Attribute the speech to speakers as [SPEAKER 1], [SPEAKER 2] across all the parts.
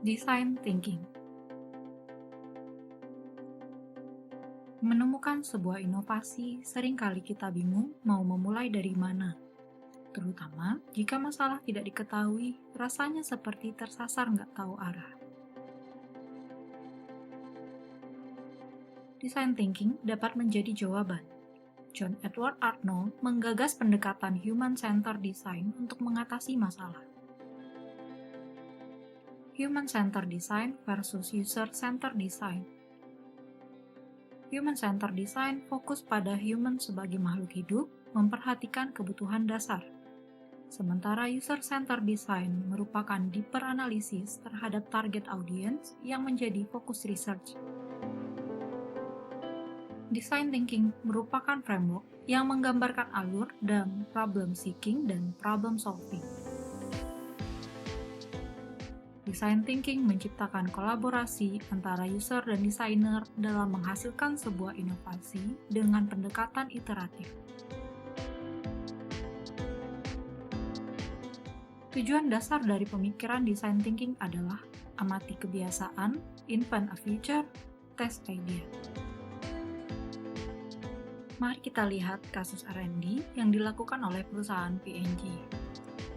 [SPEAKER 1] Design thinking. Menemukan sebuah inovasi, seringkali kita bingung mau memulai dari mana. Terutama jika masalah tidak diketahui, rasanya seperti tersasar nggak tahu arah. Design thinking dapat menjadi jawaban. John Edward Arnold menggagas pendekatan human-centered design untuk mengatasi masalah. Human-centered design versus user-centered design. Human-centered design fokus pada human sebagai makhluk hidup, memperhatikan kebutuhan dasar. Sementara user-centered design merupakan deeper analisis terhadap target audience yang menjadi fokus research. Design thinking merupakan framework yang menggambarkan alur dalam problem seeking dan problem solving. Design thinking menciptakan kolaborasi antara user dan desainer dalam menghasilkan sebuah inovasi dengan pendekatan iteratif. Tujuan dasar dari pemikiran design thinking adalah amati kebiasaan, invent a future, test idea. Mari kita lihat kasus R&D yang dilakukan oleh perusahaan P&G.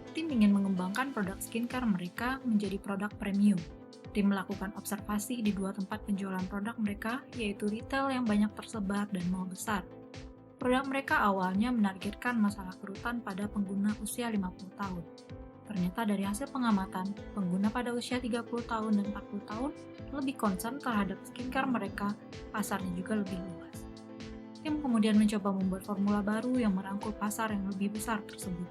[SPEAKER 1] Tim ingin mengembangkan produk skincare mereka menjadi produk premium. Tim melakukan observasi di dua tempat penjualan produk mereka, yaitu retail yang banyak tersebar dan mall besar. Produk mereka awalnya menargetkan masalah kerutan pada pengguna usia 50 tahun. Ternyata dari hasil pengamatan, pengguna pada usia 30 tahun dan 40 tahun lebih concern terhadap skincare mereka, pasarnya juga lebih luas. Tim kemudian mencoba membuat formula baru yang merangkul pasar yang lebih besar tersebut.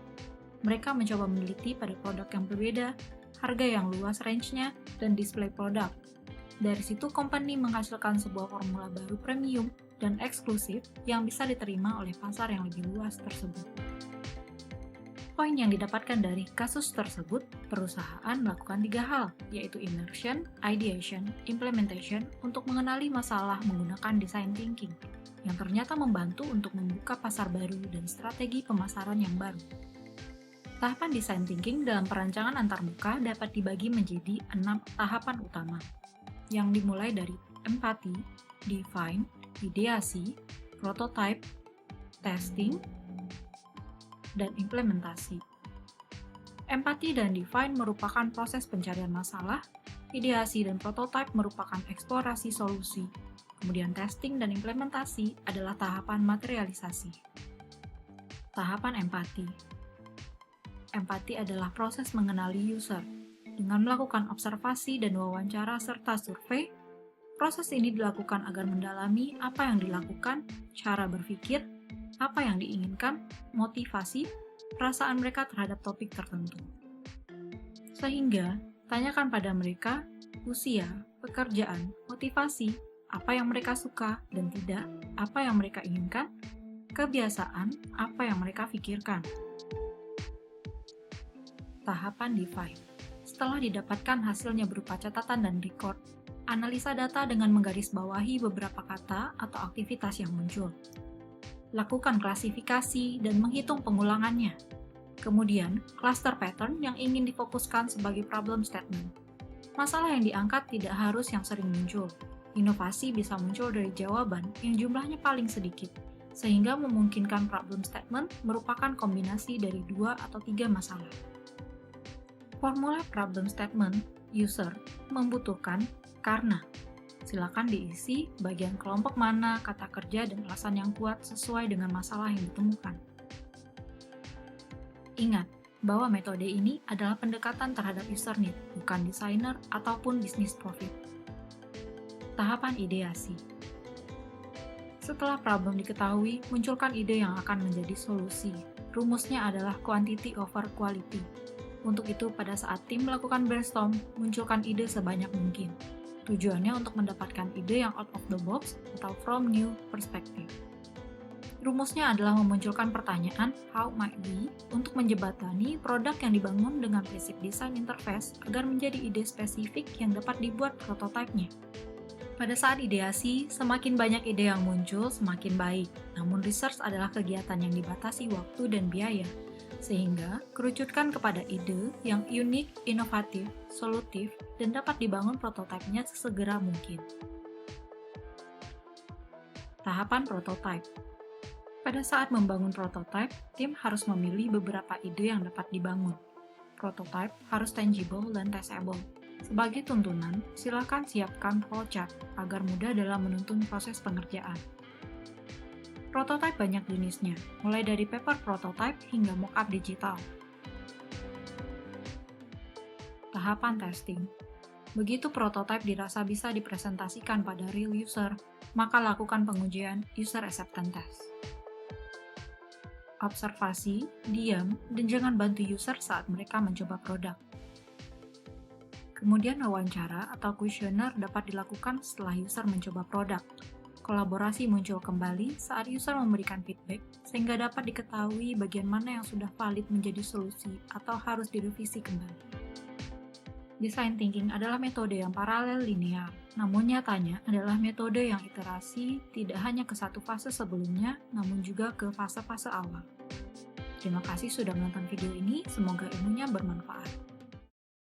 [SPEAKER 1] Mereka mencoba meneliti pada produk yang berbeda, harga yang luas range-nya, dan display produk. Dari situ, company menghasilkan sebuah formula baru premium dan eksklusif yang bisa diterima oleh pasar yang lebih luas tersebut. Poin yang didapatkan dari kasus tersebut, perusahaan melakukan 3 hal, yaitu immersion, ideation, implementation untuk mengenali masalah menggunakan design thinking, yang ternyata membantu untuk membuka pasar baru dan strategi pemasaran yang baru. Tahapan design thinking dalam perancangan antarmuka dapat dibagi menjadi 6 tahapan utama, yang dimulai dari empati, define, ideasi, prototype, testing, dan implementasi. Empati dan define merupakan proses pencarian masalah, ideasi dan prototype merupakan eksplorasi solusi, kemudian testing dan implementasi adalah tahapan materialisasi. Tahapan empati. Empati adalah proses mengenali user. Dengan melakukan observasi dan wawancara serta survei, proses ini dilakukan agar mendalami apa yang dilakukan, cara berpikir, apa yang diinginkan, motivasi, perasaan mereka terhadap topik tertentu. Sehingga, tanyakan pada mereka usia, pekerjaan, motivasi, apa yang mereka suka dan tidak, apa yang mereka inginkan, kebiasaan, apa yang mereka pikirkan. Tahapan define. Setelah didapatkan hasilnya berupa catatan dan record, analisa data dengan menggarisbawahi beberapa kata atau aktivitas yang muncul. Lakukan klasifikasi dan menghitung pengulangannya. Kemudian, cluster pattern yang ingin difokuskan sebagai problem statement. Masalah yang diangkat tidak harus yang sering muncul. Inovasi bisa muncul dari jawaban yang jumlahnya paling sedikit, sehingga memungkinkan problem statement merupakan kombinasi dari 2 atau 3 masalah. Formula problem statement user membutuhkan karena. Silakan diisi bagian kelompok mana, kata kerja, dan alasan yang kuat sesuai dengan masalah yang ditemukan. Ingat bahwa metode ini adalah pendekatan terhadap user need, bukan desainer ataupun bisnis profit. Tahapan ideasi. Setelah problem diketahui, munculkan ide yang akan menjadi solusi. Rumusnya adalah quantity over quality. Untuk itu, pada saat tim melakukan brainstorm, munculkan ide sebanyak mungkin. Tujuannya untuk mendapatkan ide yang out of the box atau from new perspective. Rumusnya adalah memunculkan pertanyaan how might we untuk menjembatani produk yang dibangun dengan prinsip design interface agar menjadi ide spesifik yang dapat dibuat prototipenya. Pada saat ideasi, semakin banyak ide yang muncul, semakin baik. Namun research adalah kegiatan yang dibatasi waktu dan biaya. sehingga kerucutkan kepada ide yang unik, inovatif, solutif, dan dapat dibangun prototipenya sesegera mungkin. Tahapan prototipe. Pada saat membangun prototipe, tim harus memilih beberapa ide yang dapat dibangun. Prototipe harus tangible dan testable. Sebagai tuntunan, silakan siapkan flowchart agar mudah dalam menuntun proses pengerjaan. Prototipe banyak jenisnya, mulai dari paper prototype hingga mockup digital. Tahapan testing. Begitu prototipe dirasa bisa dipresentasikan pada real user, maka lakukan pengujian user acceptance test. Observasi, diam, dan jangan bantu user saat mereka mencoba produk. Kemudian wawancara atau kuesioner dapat dilakukan setelah user mencoba produk. Kolaborasi muncul kembali saat user memberikan feedback, sehingga dapat diketahui bagian mana yang sudah valid menjadi solusi atau harus direvisi kembali. Design thinking adalah metode yang paralel linear, namun nyatanya adalah metode yang iterasi tidak hanya ke satu fase sebelumnya, namun juga ke fase-fase awal. Terima kasih sudah menonton video ini, semoga ilmunya bermanfaat.